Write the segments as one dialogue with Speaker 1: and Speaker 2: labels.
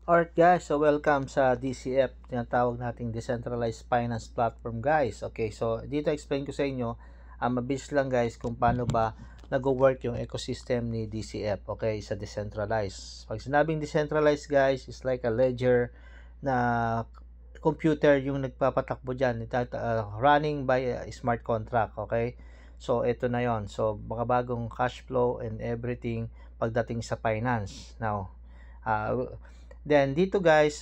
Speaker 1: Alright guys, so welcome sa DCF, tinatawag nating Decentralized Finance Platform guys. Okay, so dito explain ko sa inyo, mabilis lang guys kung paano ba nag-work yung ecosystem ni DCF, okay, sa decentralized. Pag sinabing decentralized guys, is like a ledger na computer yung nagpapatakbo dyan, running by a smart contract, okay. So ito na yon. So mga bagong cash flow and everything pagdating sa finance. Now, then dito guys,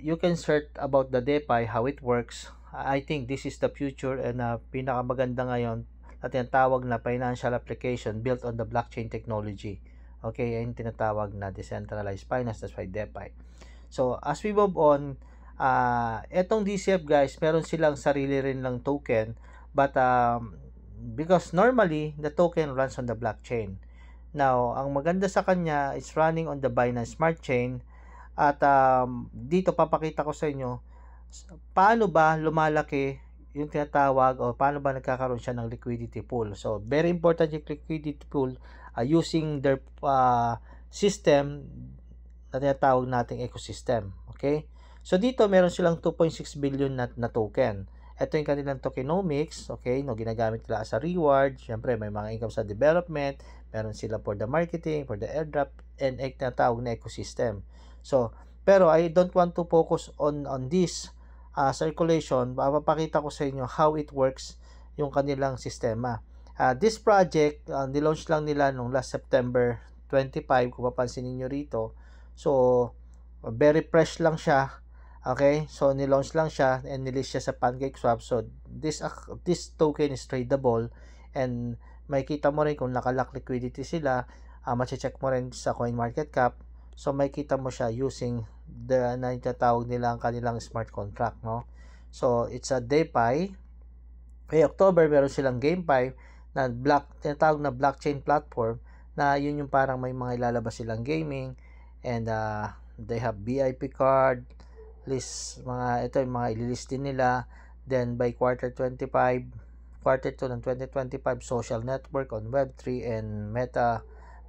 Speaker 1: you can search about the DeFi, how it works. I think this is the future and pinakamaganda ngayon na tinatawag na financial application built on the blockchain technology. Okay, yan tinatawag na decentralized finance, that's why DeFi. So as we move on, etong DCF guys, meron silang sarili rin ng token, but because normally the token runs on the blockchain. Now, ang maganda sa kanya is running on the Binance Smart Chain at dito papakita ko sa inyo paano ba lumalaki yung tinatawag o paano ba nagkakaroon siya ng liquidity pool. So, very important yung liquidity pool using their system na tinatawag nating ecosystem. Okay? So, dito meron silang 2.6 billion na token. Ito yung kanilang tokenomics, okay, no, ginagamit nila as a reward. Siyempre, may mga income sa development, meron sila for the marketing, for the airdrop, and tinatawag na ecosystem. So, pero I don't want to focus on this circulation. Papakita ko sa inyo how it works yung kanilang sistema. This project, nilaunch lang nila nung last September 25, kung papansin niyo rito. So, very fresh lang siya. Okay, so nilaunch lang siya and nilist siya sa PancakeSwap. So this token is tradable and makikita mo rin kung nakalock liquidity sila. Mache-check mo rin sa CoinMarketCap. So makikita mo siya using the natatawag nila ang kanilang smart contract, no? So it's a DeFi. Kay October meron silang GameFi na tinatawag na blockchain platform na yun yung parang may mga ilalabas silang gaming and they have VIP card list, ito yung mga ililist din nila. Then by quarter 2 ng 2025, social network on Web3 and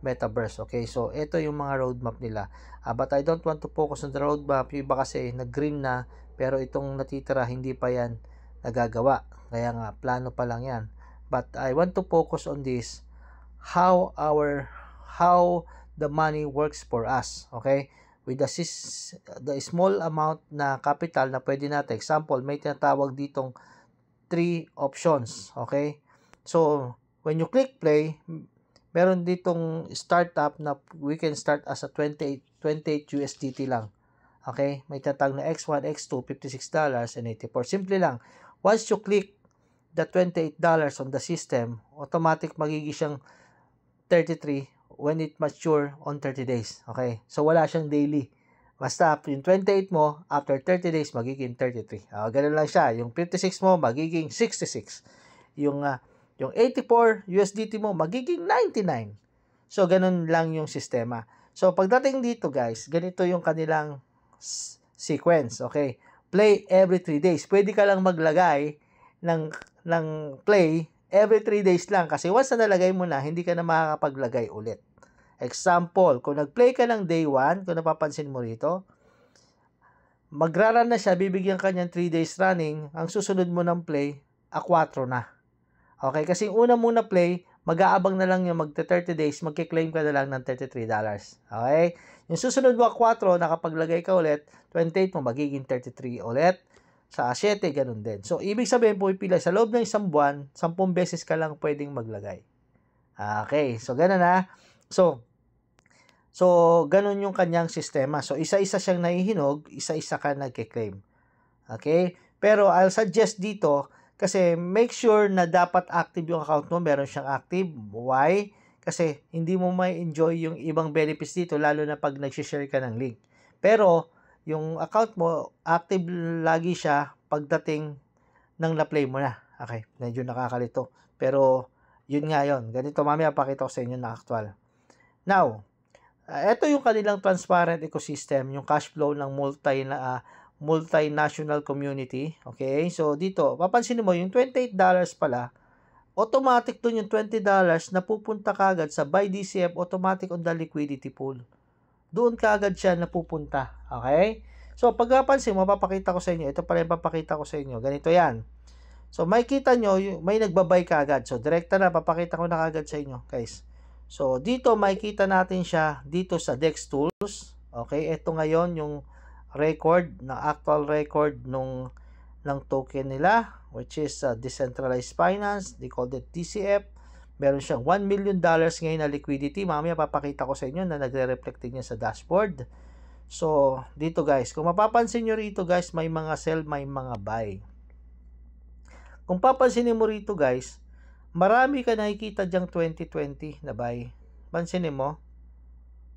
Speaker 1: metaverse. Okay, so ito yung mga roadmap nila. But I don't want to focus on the roadmap. Yung iba kasi nag-green na, pero itong natitira hindi pa yan nagagawa. Kaya nga, plano pa lang yan. But I want to focus on this, how the money works for us. Okay, with the small amount na capital na pwede natin. Example, may tinatawag ditong 3 options. Okay? So, when you click play, meron ditong startup na we can start as a 28 USDT lang. Okay? May tinatawag na X1, X2, $56.84. Simple lang. Once you click the $28 on the system, automatic magiging siyang 33 when it mature on 30 days. Okay? So, wala siyang daily. Basta, yung 28 mo, after 30 days, magiging 33. Ganun lang siya. Yung 56 mo, magiging 66. Yung 84 USDT mo, magiging 99. So, ganun lang yung sistema. So, pagdating dito, guys, ganito yung kanilang sequence. Okay? Play every 3 days. Pwede ka lang maglagay ng play every 3 days lang. Kasi once na nalagay mo na, hindi ka na makakapaglagay ulit. Example, kung nag-play ka ng day 1, kung napapansin mo rito, magra-run na siya, bibigyan ka niyan 3 days running, ang susunod mo ng play, 4 na. Okay, kasi una muna play, mag-aabang na lang yung magte-30 days, magkiklaim ka na lang ng $33. Okay? Yung susunod mo 4, nakapaglagay ka ulit, 28 mo, magiging 33 ulit. Sa 7, ganun din. So, ibig sabihin, pumipila sa loob ng isang buwan, 10 beses ka lang pwedeng maglagay. Okay, so ganun na. So, ganun yung kanyang sistema. So, isa-isa siyang nahihinog, isa-isa ka nagkiklaim. Okay? Pero, I'll suggest dito, kasi make sure na dapat active yung account mo. Meron siyang active. Why? Kasi, hindi mo may enjoy yung ibang benefits dito, lalo na pag nag-share ka ng link. Pero, yung account mo, active lagi siya pagdating ng na-play mo na. Okay, medyo nakakalito. Pero, yun nga yun. Ganito, mamaya pakita ko sa inyo na actual. Now, ito yung kanilang transparent ecosystem, yung cash flow ng multinational community. Okay? So, dito, papansinin mo, yung $28 pala, automatic dun yung $20 na pupunta kagad sa buy DCF automatic on the liquidity pool. doon kaagad siya napupunta. Okay? So, pagkapansin mo, papakita ko sa inyo. Ito pala yung papakita ko sa inyo. Ganito yan. So, makikita nyo, may nagbabay kaagad. So, direkta na, papakita ko na kaagad sa inyo, guys. So, dito, makikita natin siya dito sa DEX Tools. Okay? Ito ngayon yung record, na actual record ng token nila, which is Decentralized Finance. They called it DCF. Meron siyang $1 million ngayon na liquidity. Mamaya papakita ko sa inyo na nagre-reflect niya sa dashboard. So, dito guys, kung mapapansin nyo rito guys, may mga sell, may mga buy. Kung papansinin mo rito guys, marami ka nakikita dyang 2020 na buy. Pansinin mo.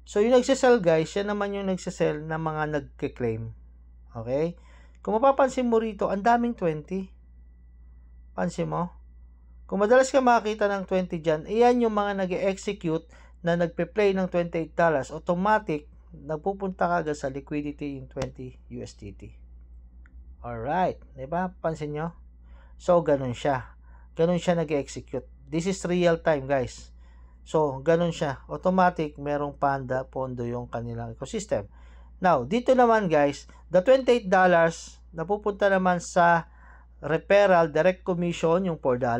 Speaker 1: So, yung nagsisell guys, yan naman yung nagsisell na mga nagke-claim. Okay? Kung mapapansin mo rito, ang daming 20. Pansin mo? Kung madalas ka makakita ng 20 dyan, iyan yung mga nag-execute na nagpe-play ng $28, automatic, nagpupunta ka agad sa liquidity in 20 USDT. Alright. Diba? Pansin nyo? So, ganun siya. Ganun siya nag-execute. This is real time, guys. So, ganun siya. Automatic, merong pondo yung kanilang ecosystem. Now, dito naman, guys, the $28 napupunta naman sa referral direct commission, yung $4.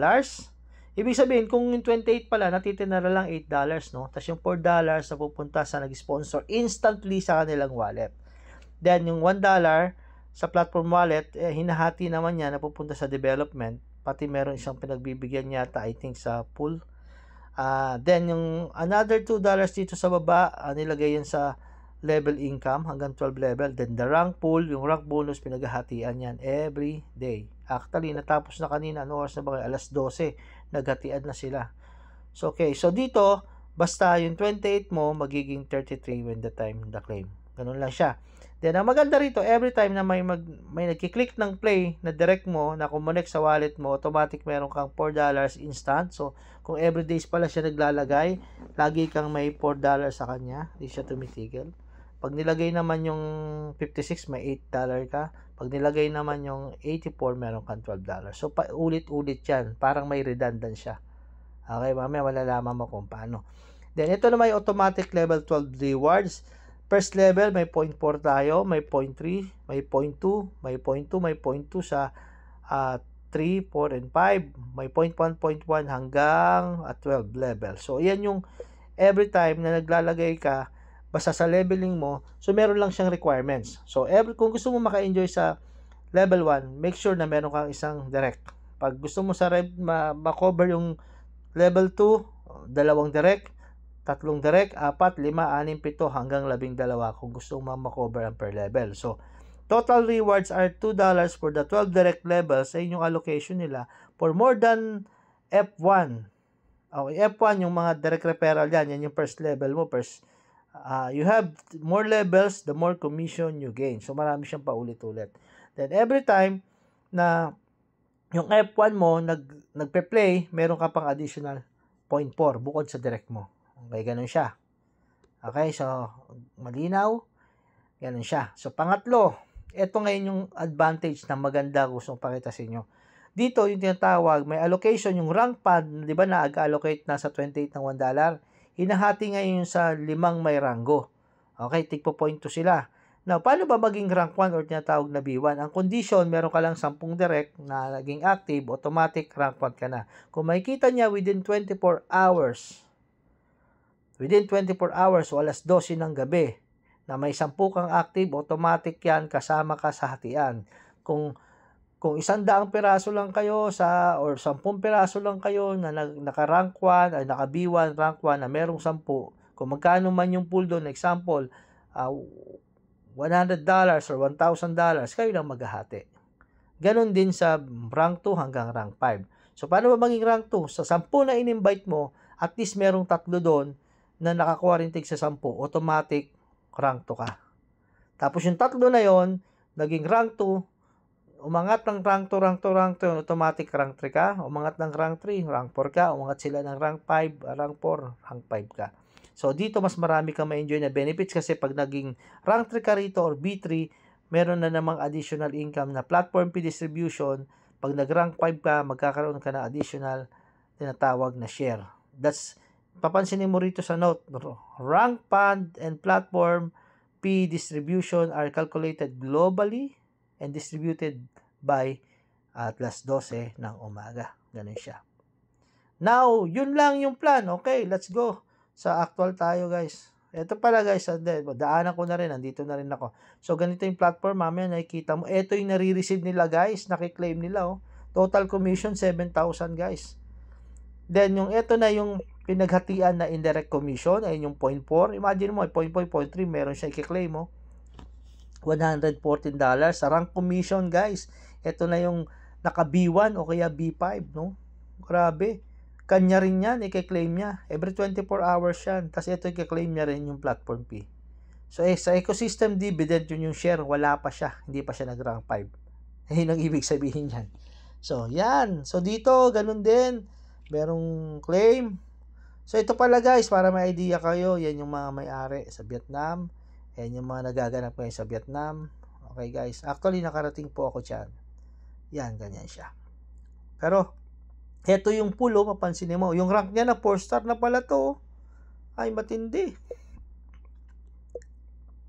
Speaker 1: Ibig sabihin, kung yung 28 pala, natitinara lang $8, no? Tapos yung $4 napupunta sa nag-sponsor instantly sa kanilang wallet. Then, yung $1 sa platform wallet, hinahati naman niya, napupunta sa development. Pati meron siyang pinagbibigyan yata, I think, sa pool. Then, yung another $2 dito sa baba, nilagay yan sa level income hanggang 12 level. Then, the rank pool, yung rank bonus, pinaghahatian yan every day. Actually, natapos na kanina. Ano oras na ba kayo? Alas 12. Naghatian na sila. So, okay. So, dito, basta yung 28 mo, magiging 33 when the time the claim. Ganun lang siya. Then, ang maganda rito, every time na may nagkiklik ng play na direct mo, na kumonek sa wallet mo, automatic meron kang $4 instant. So, kung every days pala siya naglalagay, lagi kang may $4 sa kanya. Hindi siya tumitigil. Pag nilagay naman yung 56, may $8 ka. Pag nilagay naman yung 84, meron kang $12. So, ulit-ulit yan. Parang may redundant siya. Okay, mamaya malalaman mo kung paano. Then, ito na may automatic level 12 rewards. First level, may 0.4 tayo, may 0.3, may 0.2, may 0.2, may 0.2 sa 3, 4, and 5. May 0.1, 0.1 hanggang 12 level. So, yan yung every time na naglalagay ka, basta sa leveling mo, so meron lang siyang requirements. So, kung gusto mo maka-enjoy sa level 1, make sure na meron kang isang direct. Pag gusto mo sa ma-cover yung level 2, dalawang direct, 3 direct, 4, 5, 6, 7 hanggang 12 kung gusto mo ma-cover ang per level. So, total rewards are $2 for the 12 direct levels sa inyong allocation nila for more than F1. Okay, F1 yung mga direct referral yan yung first level mo. You have more levels, the more commission you gain. So, marami siyang paulit-ulit. Then, every time na yung F1 mo nagpe-play, meron ka pang additional 0.4 bukod sa direct mo. Okay, ganun siya. Okay, so, malinaw. Ganun siya. So, pangatlo, ito ngayon yung advantage na maganda gusto kong pakita sa inyo. Dito, yung tinatawag, may allocation, yung rank pad, di ba na-allocate na sa 28 ng $1, hinahati ngayon sa 5 may ranggo. Okay, tigpo 0.2 sila. Now, paano ba maging rank 1 or tinatawag na B1? Ang condition, meron ka lang 10 direct na naging active, automatic rank 1 ka na. Kung makikita niya within 24 hours, o alas 12 ng gabi, na may 10 kang active, automatic yan, kasama ka sa hatian. Kung 100 piraso lang kayo or 10 piraso lang kayo na naka-rank 1 ay naka-B1 rank 1 na merong 10, kung magkano man yung pool doon, example, $100 or $1,000, kayo lang maghahati. Ganon din sa rank 2 hanggang rank 5. So, paano ba maging rank 2? Sa 10 na in-invite mo, at least merong 3 doon na nakakuha rin tig sa 10, automatic rank 2 ka. Tapos yung 3 na yon, naging rank 2, umangat ng rank 2, automatic rank 3 ka. Umangat ng rank 3, rank 4 ka. Umangat sila ng rank 5, rank 4, rank 5 ka. So, dito mas marami kang ma-enjoy na benefits kasi pag naging rank 3 ka rito or B3, meron na namang additional income na platform fee distribution. Pag nag-rank 5 ka, magkakaroon ka na additional tinatawag na share. That's papansinin mo rito sa note, rank fund and platform fee distribution are calculated globally and distributed by alas 12 ng umaga. Ganun siya. Now, yun lang yung plan. Okay, let's go. Sa actual tayo, guys. Ito pala, guys. Daanan ko na rin. Nandito na rin ako. So, ganito yung platform. Mamaya nakikita mo. Ito yung nare-receive nila, guys. Nakiklaim nila, oh. Total commission, 7,000, guys. Then, yung ito na yung pinaghatian na indirect commission. Ayun yung 0.4. Imagine mo, 0.4, 0.3. Meron siya i-claim, oh. $114. Sa rank commission, guys. Ito na yung naka B1 o kaya B5, no? Grabe. Kanya rin yan, i-claim niya. Every 24 hours yan. Tapos ito i-claim niya rin yung platform fee. So, sa ecosystem dividend, yun yung share. Wala pa siya. Hindi pa siya nag-rank 5. Yun ang ibig sabihin yan. So, yan. So, dito, ganun din. Merong claim. So, ito pala guys, para may idea kayo, yan yung mga may-ari sa Vietnam. Yan yung mga nagaganap ngayon sa Vietnam. Okay guys. Actually, nakarating po ako dyan. Yan, ganyan siya. Pero, ito yung pool, oh, mapansinin mo. Yung rank niya na 4-star na pala to. Ay, matindi.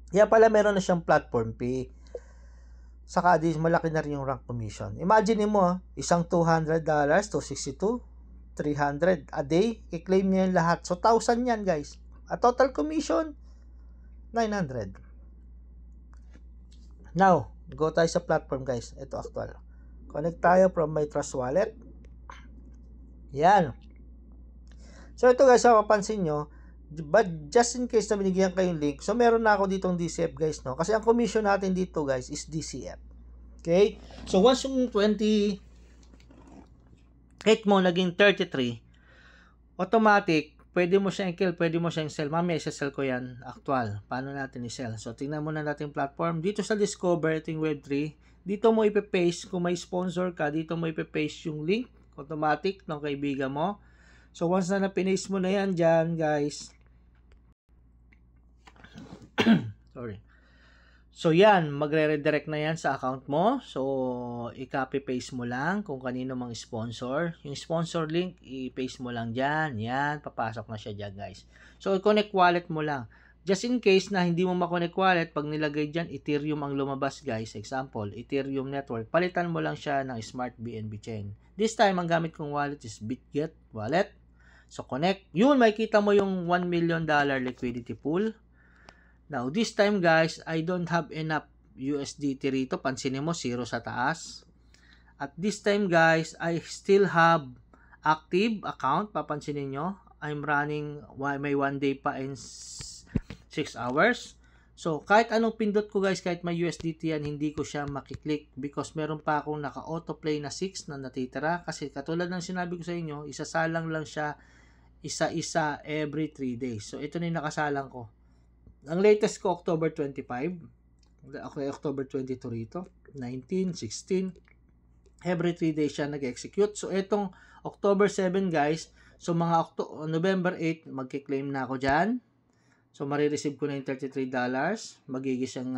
Speaker 1: Kaya pala meron na siyang platform fee. Saka malaki na rin yung rank commission. Imagine mo, isang $200, $262, $300 a day. I-claim niya yung lahat. So, 1,000 yan, guys. A total commission, 900. Now, go tayo sa platform, guys. Ito actual. Connect tayo from my Trust Wallet. Yan. So, ito guys, mapapansin nyo, but just in case na binigyan kayong link, so meron na ako ditong DCF guys, no? Kasi ang commission natin dito guys is DCF. Okay? So, once yung 28 mo naging 33, automatic, pwede mo siyang i-kill, pwede mo siyang sell. Mamaya isa-sell ko yan, actual. Paano natin i-sell? So, tingnan muna natin yung platform. Dito sa Discover, ito yung Web3. Dito mo ipe-paste, kung may sponsor ka, dito mo ipe-paste yung link, automatic ng kaibigan mo. So, once na na-paste mo na yan dyan, guys. Sorry. So, yan. Magre-redirect na yan sa account mo. So, i-copy-paste mo lang kung kanino mang sponsor. Yung sponsor link, i-paste mo lang dyan. Yan. Papasok na siya dyan, guys. So, i-connect wallet mo lang. Just in case na hindi mo ma-connect wallet, pag nilagay dyan, Ethereum ang lumabas, guys. Example, Ethereum network. Palitan mo lang siya ng Smart BNB chain. This time, ang gamit kong wallet is BitGet wallet. So, connect. Yun, makikita mo yung $1 million liquidity pool. Now, this time, guys, I don't have enough USDT rito. Pansinin mo, 0 sa taas. At this time, guys, I still have active account. Papansinin nyo. I'm running, may 1 day pa and 6 hours. So, kahit anong pindot ko guys, kahit may USDT yan, hindi ko siya makiklik because meron pa akong naka-autoplay na 6 na natitira. Kasi katulad ng sinabi ko sa inyo, isasalang lang siya isa-isa every 3 days. So, ito na yung nakasalang ko. Ang latest ko, October 25. Okay, October 22 rito. 19, 16. Every 3 days siya nag-execute. So, itong October 7 guys, so mga November 8, magkiklaim na ako dyan. So, marireceive ko na yung $33. Magiging siyang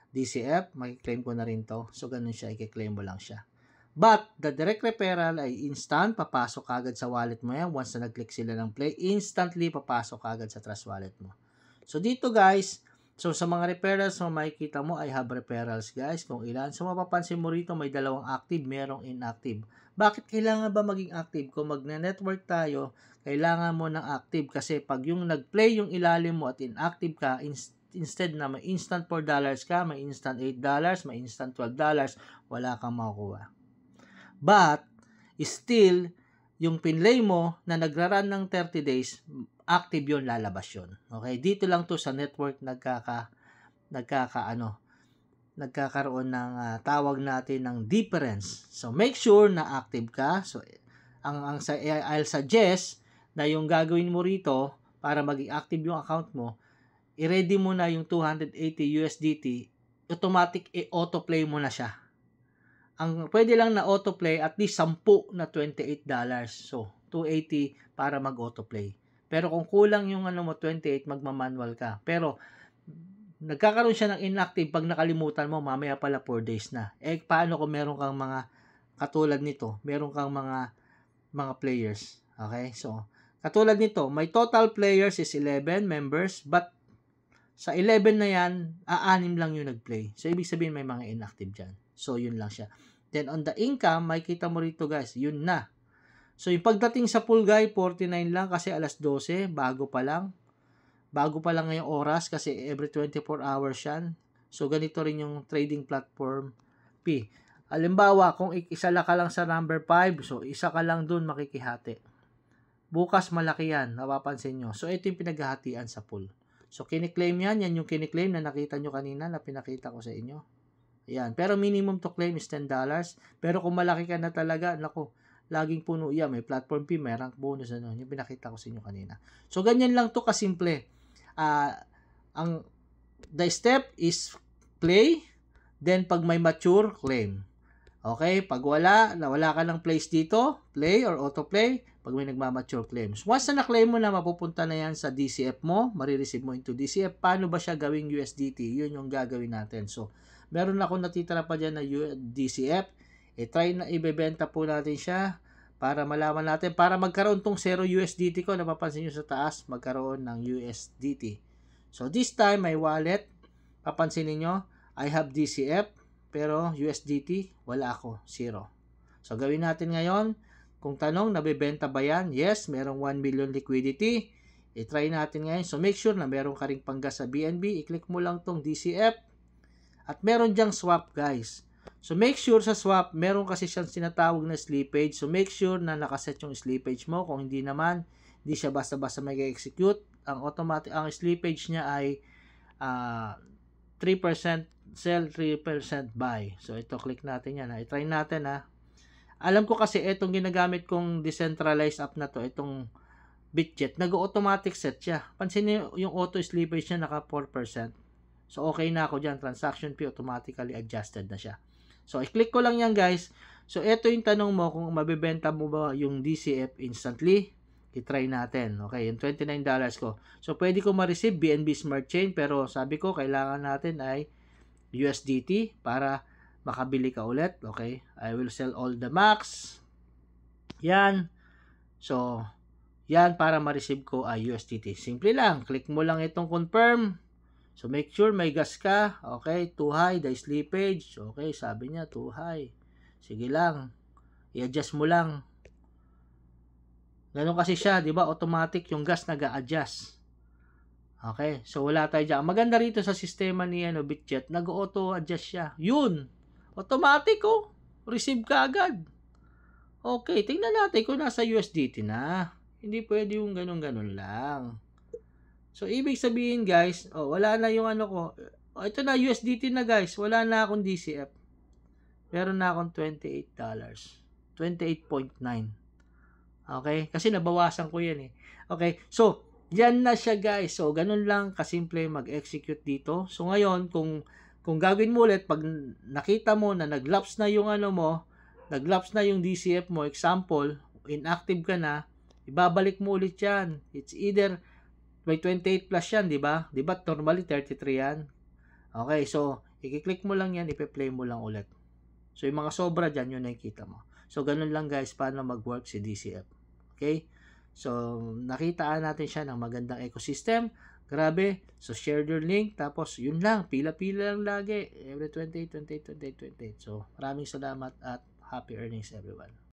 Speaker 1: DCF. Mag-claim ko na rin to. So, ganun siya. I-claim mo lang siya. But, the direct referral ay instant. Papasok agad sa wallet mo yan. Once na nag-click sila ng play, instantly papasok agad sa Trust Wallet mo. So, dito guys, so sa mga referrals mo, makikita mo, I have referrals guys. Kung ilan. So, mapapansin mo rito, may 2 active, merong inactive. Bakit kailangan ba maging active? Kung magne-network tayo, kailangan mo ng active kasi pag yung nag-play yung ilalim mo at inactive ka, instead na may instant $4 ka, may instant $8, may instant $12, wala kang makukuha. But, still, yung pinlay mo na nagra-run ng 30 days, active yun, lalabas yun. Okay? Dito lang to sa network nagkakaroon ng tawag natin ng difference. So, make sure na active ka. So, I'll suggest na yung gagawin mo rito para maging active yung account mo, i-ready mo na yung 280 USDT, automatic i-autoplay mo na siya. Ang pwede lang na autoplay, at least 10 na $28. So, 280 para mag-autoplay. Pero kung kulang yung 28, magma-manual ka. Pero, nagkakaroon siya ng inactive pag nakalimutan mo, mamaya pala 4 days na. Eh, paano kung meron kang mga katulad nito? Meron kang mga players. Okay? So, Katulad nito, my total players is 11 members, but sa 11 na yan, 6 lang yung nag-play. So, ibig sabihin may mga inactive dyan. So, yun lang siya. Then, on the income, makikita mo rito guys, yun na. So, yung pagdating sa pool guy, 49 lang kasi alas 12, bago pa lang. Bago pa lang ngayong oras kasi every 24 hours yan. So, ganito rin yung trading platform P. Halimbawa, kung isa ka lang sa number 5, so isa ka lang dun makikihati. Bukas malaki yan, napapansin nyo. So, ito yung pinaghahatian sa pool. So, kiniklaim yan. Yan yung kiniklaim na nakita nyo kanina na pinakita ko sa inyo. Ayan. Pero minimum to claim is $10. Pero kung malaki ka na talaga, naku, laging puno yan. May platform fee, may rank bonus. Ano, yung pinakita ko sa inyo kanina. So, ganyan lang to kasimple. The step is play. Then, pag may mature, claim. Okay? Pag wala ka ng place dito, play or autoplay. Pag may nagmamature claims. Once na na-claim mo na, mapupunta na yan sa DCF mo, marireceive mo into DCF. Paano ba siya gawing USDT? Yun yung gagawin natin. So, meron ako natitira pa dyan na DCF. Try na ibebenta po natin siya para malaman natin. Para magkaroon tong 0 USDT ko, napapansin nyo sa taas, magkaroon ng USDT. So, this time, my wallet, papansin niyo I have DCF, pero USDT, wala ako, 0. So, gawin natin ngayon. Kung tanong, nabebenta ba yan? Yes, merong 1 million liquidity. I-try natin ngayon. So, make sure na meron ka ring panggas sa BNB. I-click mo lang tong DCF. At meron dyang swap, guys. So, make sure sa swap, meron kasi siyang sinatawag na slippage. So, make sure na nakaset yung slippage mo. Kung hindi naman, hindi siya basta-basta mag-execute. Ang slippage niya ay 3% sell, 3% buy. So, ito, click natin yan. I-try natin, ha. Alam ko kasi itong ginagamit kong decentralized app na to, itong Bitget, nag-automatic set siya. Pansin niyo yung auto slippage niya naka 4%. So, okay na ako dyan. Transaction fee automatically adjusted na siya. So, i-click ko lang yan, guys. So, ito yung tanong mo kung mabibenta mo ba yung DCF instantly. I-try natin. Okay, yung $29 ko. So, pwede ko ma-receive BNB Smart Chain, pero sabi ko, kailangan natin ay USDT para makabili ka ulit. Okay, I will sell all the max. Yan. So, yan para ma-receive ko ay USDT. Simple lang. Click mo lang itong confirm. So, make sure may gas ka. Okay, too high, the slippage. Okay, sabi niya, too high. Sige lang. I-adjust mo lang. Ganun kasi siya, di ba? Automatic yung gas nag-a-adjust. Okay, so wala tayo dyan. Maganda rito sa sistema ni Bitget, nag-auto-adjust siya. Yun! Automatic, oh. Receive ka agad. Okay, tingnan natin kung nasa USDT na. Hindi pwede yung ganun-ganun lang. So, ibig sabihin, guys, wala na yung ko. Ito na, USDT na, guys. Wala na akong DCF. Meron na akong $28. 28.9. Okay? Kasi nabawasan ko yan, eh. Okay? So, yan na siya, guys. So, ganun lang kasimple mag-execute dito. So, ngayon, kung gagawin mo ulit, pag nakita mo na nag-lapse na yung nag-lapse na yung DCF mo, example, inactive ka na, ibabalik mo ulit yan. It's either may 28 plus yan, di ba? Di ba normally 33 yan? Okay, so, i-click mo lang yan, ipe-play mo lang ulit. So, yung mga sobra dyan, yun nakikita mo. So, ganun lang guys, paano mag-work si DCF. Okay? So, nakitaan natin siya ng magandang ecosystem. Grabe. So, share your link. Tapos, yun lang. Pila-pila lang lagi. Every 28. So, maraming salamat at happy earnings everyone.